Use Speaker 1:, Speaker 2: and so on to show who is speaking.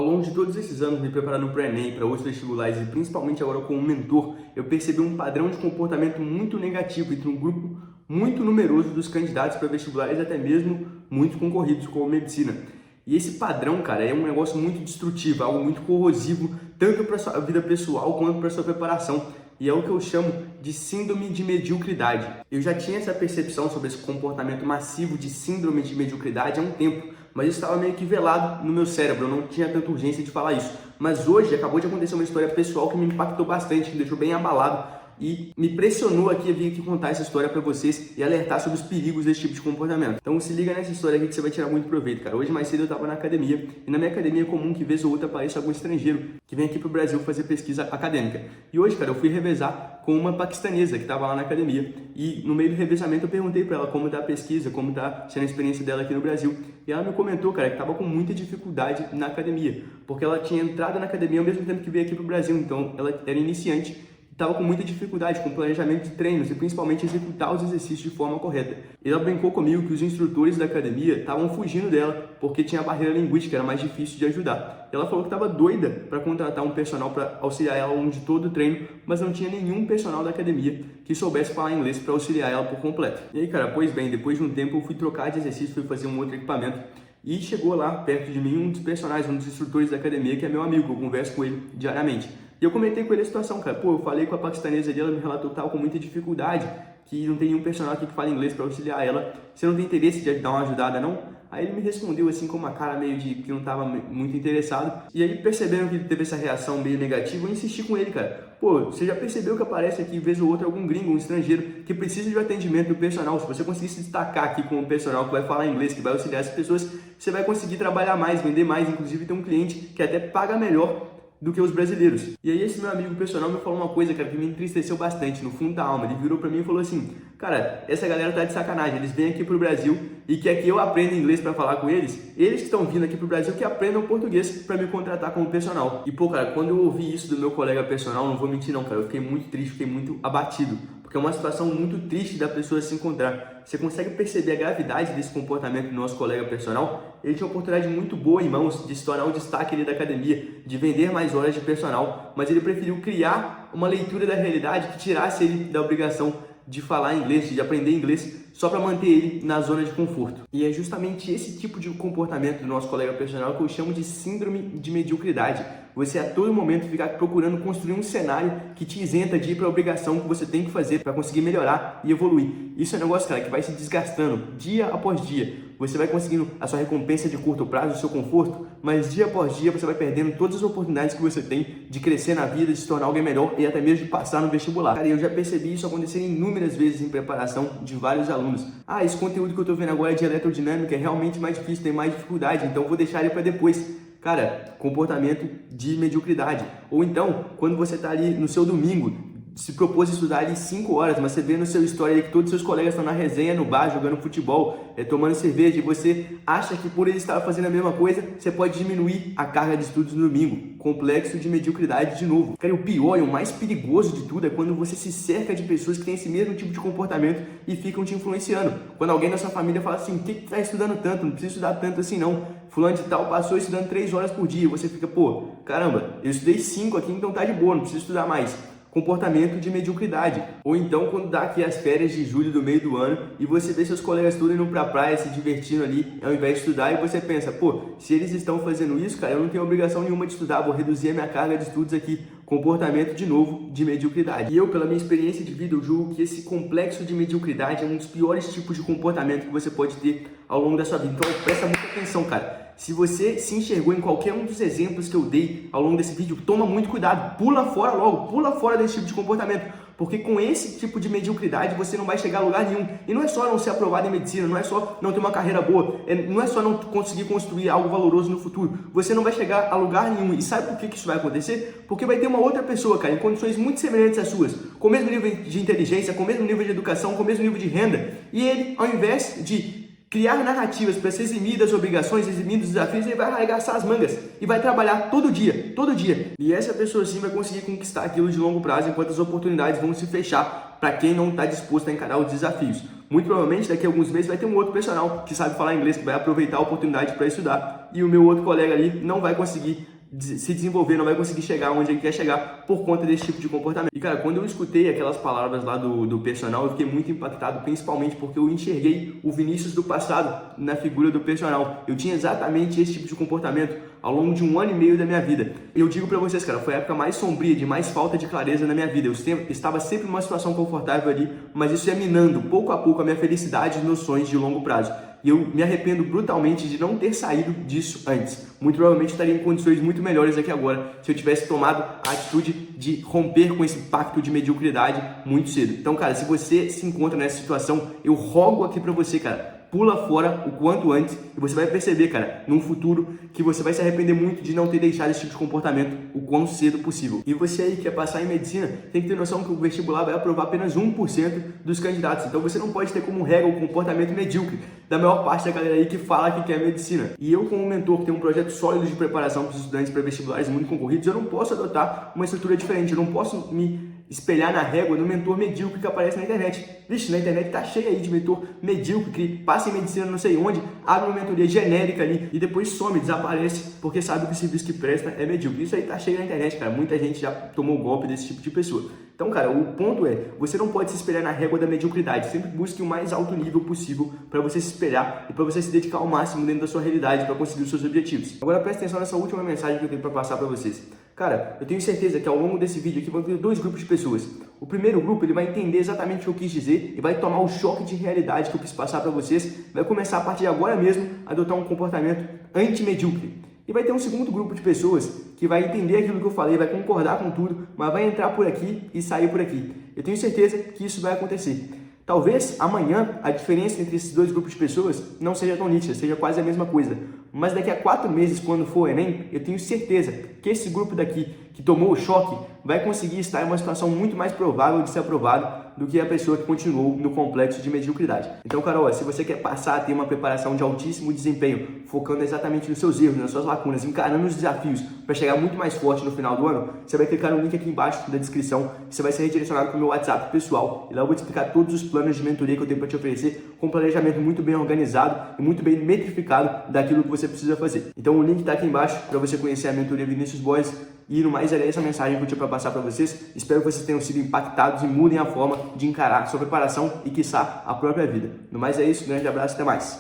Speaker 1: Ao longo de todos esses anos me preparando para o Enem, para outros vestibulares e principalmente agora como mentor, eu percebi um padrão de comportamento muito negativo entre um grupo muito numeroso dos candidatos para vestibulares, até mesmo muito concorridos como medicina. E esse padrão, cara, é um negócio muito destrutivo, algo muito corrosivo, tanto para a sua vida pessoal quanto para a sua preparação. E é o que eu chamo de síndrome de mediocridade. Eu já tinha essa percepção sobre esse comportamento massivo de síndrome de mediocridade há um tempo, mas isso estava meio que velado no meu cérebro, eu não tinha tanta urgência de falar isso. Mas hoje acabou de acontecer uma história pessoal que me impactou bastante, que me deixou bem abalado e me pressionou aqui a vir aqui contar essa história para vocês e alertar sobre os perigos desse tipo de comportamento. Então se liga nessa história aqui que você vai tirar muito proveito, cara. Hoje mais cedo eu estava na academia e na minha academia é comum que vez ou outra apareça algum estrangeiro que vem aqui pro Brasil fazer pesquisa acadêmica. E hoje, cara, eu fui revezar com uma paquistanesa que estava lá na academia e no meio do revezamento eu perguntei para ela como tá a pesquisa, como tá sendo a experiência dela aqui no Brasil. E ela me comentou, cara, que estava com muita dificuldade na academia, porque ela tinha entrado na academia ao mesmo tempo que veio aqui pro Brasil, então ela era iniciante. Estava com muita dificuldade com o planejamento de treinos e principalmente executar os exercícios de forma correta. Ela brincou comigo que os instrutores da academia estavam fugindo dela porque tinha a barreira linguística, era mais difícil de ajudar. Ela falou que estava doida para contratar um personal para auxiliar ela ao longo de todo o treino, mas não tinha nenhum personal da academia que soubesse falar inglês para auxiliar ela por completo. E aí, cara, pois bem, depois de um tempo eu fui trocar de exercício, fui fazer um outro equipamento e chegou lá perto de mim um dos personagens, um dos instrutores da academia, que é meu amigo, eu converso com ele diariamente. E eu comentei com ele a situação, cara. Pô, eu falei com a paquistanesa ali, ela me relatou que estava com muita dificuldade, que não tem nenhum personal aqui que fala inglês para auxiliar ela. Você não tem interesse de dar uma ajudada, não? Aí ele me respondeu assim com uma cara meio de que não estava muito interessado. E aí, percebendo que ele teve essa reação meio negativa, eu insisti com ele, cara. Pô, você já percebeu que aparece aqui, vez ou outra, algum gringo, um estrangeiro, que precisa de um atendimento do personal? Se você conseguir se destacar aqui com um personal que vai falar inglês, que vai auxiliar as pessoas, você vai conseguir trabalhar mais, vender mais, inclusive ter um cliente que até paga melhor do que os brasileiros. E aí esse meu amigo personal me falou uma coisa, cara, que me entristeceu bastante, no fundo da alma. Ele virou pra mim e falou assim: cara, essa galera tá de sacanagem, eles vêm aqui pro Brasil e quer que eu aprenda inglês pra falar com eles que estão vindo aqui pro Brasil que aprendam português pra me contratar como personal. E pô, cara, quando eu ouvi isso do meu colega personal, não vou mentir não, cara, eu fiquei muito triste, fiquei muito abatido, porque é uma situação muito triste da pessoa se encontrar. Você consegue perceber a gravidade desse comportamento do nosso colega personal? Ele tinha uma oportunidade muito boa em mãos de se tornar um destaque ali da academia, de vender mais horas de personal, mas ele preferiu criar uma leitura da realidade que tirasse ele da obrigação de falar inglês, de aprender inglês, só para manter ele na zona de conforto. E é justamente esse tipo de comportamento do nosso colega personal que eu chamo de síndrome de mediocridade. Você a todo momento ficar procurando construir um cenário que te isenta de ir para a obrigação que você tem que fazer para conseguir melhorar e evoluir. Isso é um negócio, cara, que vai se desgastando dia após dia. Você vai conseguindo a sua recompensa de curto prazo, o seu conforto, mas dia após dia você vai perdendo todas as oportunidades que você tem de crescer na vida, de se tornar alguém melhor e até mesmo de passar no vestibular. Cara, eu já percebi isso acontecer inúmeras vezes em preparação de vários alunos. Ah, esse conteúdo que eu tô vendo agora é de eletrodinâmica, é realmente mais difícil, tem mais dificuldade, então vou deixar ele para depois. Cara, comportamento de mediocridade. Ou então, quando você tá ali no seu domingo, se propôs a estudar ali 5 horas, mas você vê no seu story ali que todos os seus colegas estão na resenha, no bar, jogando futebol, tomando cerveja, e você acha que por eles estar fazendo a mesma coisa, você pode diminuir a carga de estudos no domingo. Complexo de mediocridade de novo. Cara, o pior e o mais perigoso de tudo é quando você se cerca de pessoas que têm esse mesmo tipo de comportamento e ficam te influenciando. Quando alguém da sua família fala assim: o que tá estudando tanto? Não precisa estudar tanto assim não. Fulano de tal passou estudando 3 horas por dia. E você fica: pô, caramba, eu estudei 5 aqui, então tá de boa, não preciso estudar mais. Comportamento de mediocridade. Ou então quando dá aqui as férias de julho do meio do ano e você vê seus colegas todos indo pra praia, se divertindo ali ao invés de estudar, e você pensa: pô, se eles estão fazendo isso, cara, eu não tenho obrigação nenhuma de estudar, vou reduzir a minha carga de estudos aqui. Comportamento, de novo, de mediocridade. E eu, pela minha experiência de vida, eu julgo que esse complexo de mediocridade é um dos piores tipos de comportamento que você pode ter ao longo da sua vida. Então presta muita atenção, cara. Se você se enxergou em qualquer um dos exemplos que eu dei ao longo desse vídeo, toma muito cuidado, pula fora logo, pula fora desse tipo de comportamento, porque com esse tipo de mediocridade você não vai chegar a lugar nenhum. E não é só não ser aprovado em medicina, não é só não ter uma carreira boa, não é só não conseguir construir algo valoroso no futuro, você não vai chegar a lugar nenhum. E sabe por que isso vai acontecer? Porque vai ter uma outra pessoa, cara, em condições muito semelhantes às suas, com o mesmo nível de inteligência, com o mesmo nível de educação, com o mesmo nível de renda, e ele, ao invés de criar narrativas para se eximir das obrigações, eximir dos desafios, ele vai arregaçar as mangas e vai trabalhar todo dia, todo dia. E essa pessoa sim vai conseguir conquistar aquilo de longo prazo, enquanto as oportunidades vão se fechar para quem não está disposto a encarar os desafios. Muito provavelmente daqui a alguns meses vai ter um outro personal que sabe falar inglês, que vai aproveitar a oportunidade para estudar, e o meu outro colega ali não vai conseguir se desenvolver, não vai conseguir chegar onde ele quer chegar por conta desse tipo de comportamento. E cara, quando eu escutei aquelas palavras lá do personal, eu fiquei muito impactado, principalmente porque eu enxerguei o Vinícius do passado na figura do personal. Eu tinha exatamente esse tipo de comportamento ao longo de 1 ano e meio da minha vida. Eu digo pra vocês, cara, foi a época mais sombria, de mais falta de clareza na minha vida. Eu estava sempre numa situação confortável ali, mas isso ia minando pouco a pouco a minha felicidade e meus sonhos de longo prazo. E eu me arrependo brutalmente de não ter saído disso antes. Muito provavelmente estaria em condições muito melhores aqui agora se eu tivesse tomado a atitude de romper com esse pacto de mediocridade muito cedo. Então, cara, se você se encontra nessa situação, eu rogo aqui pra você, cara, pula fora o quanto antes e você vai perceber, cara, num futuro que você vai se arrepender muito de não ter deixado esse tipo de comportamento o quão cedo possível. E você aí que quer passar em medicina, tem que ter noção que o vestibular vai aprovar apenas 1% dos candidatos. Então você não pode ter como regra o comportamento medíocre da maior parte da galera aí que fala que quer medicina. E eu, como mentor que tem um projeto sólido de preparação para os estudantes para vestibulares muito concorridos, eu não posso adotar uma estrutura diferente, eu não posso me espelhar na régua do mentor medíocre que aparece na internet. Vixe, na internet tá cheio aí de mentor medíocre que passa em medicina não sei onde, abre uma mentoria genérica ali e depois some, desaparece, porque sabe que o serviço que presta é medíocre. Isso aí tá cheio na internet, cara. Muita gente já tomou golpe desse tipo de pessoa. Então, cara, o ponto é, você não pode se espelhar na régua da mediocridade. Sempre busque o mais alto nível possível para você se espelhar e para você se dedicar ao máximo dentro da sua realidade para conseguir os seus objetivos. Agora preste atenção nessa última mensagem que eu tenho para passar para vocês. Cara, eu tenho certeza que ao longo desse vídeo aqui vão ter 2 grupos de pessoas. O primeiro grupo, ele vai entender exatamente o que eu quis dizer e vai tomar o choque de realidade que eu quis passar para vocês, vai começar a partir de agora mesmo a adotar um comportamento anti-medíocre. E vai ter um segundo grupo de pessoas que vai entender aquilo que eu falei, vai concordar com tudo, mas vai entrar por aqui e sair por aqui. Eu tenho certeza que isso vai acontecer. Talvez amanhã a diferença entre esses 2 grupos de pessoas não seja tão nítida, seja quase a mesma coisa. Mas daqui a 4 meses, quando for o Enem, eu tenho certeza que esse grupo daqui, que tomou o choque, vai conseguir estar em uma situação muito mais provável de ser aprovado do que a pessoa que continuou no complexo de mediocridade. Então, Carol, se você quer passar a ter uma preparação de altíssimo desempenho, focando exatamente nos seus erros, nas suas lacunas, encarando os desafios para chegar muito mais forte no final do ano, você vai clicar no link aqui embaixo da descrição e você vai ser redirecionado para o meu WhatsApp pessoal. E lá eu vou te explicar todos os planos de mentoria que eu tenho para te oferecer, com um planejamento muito bem organizado e muito bem metrificado daquilo que você precisa fazer. Então o link está aqui embaixo para você conhecer a mentoria Vinícius Boys. E no mais era essa mensagem que eu tinha para passar para vocês. Espero que vocês tenham sido impactados e mudem a forma de encarar sua preparação e, quiçá, a própria vida. No mais é isso, grande abraço e até mais.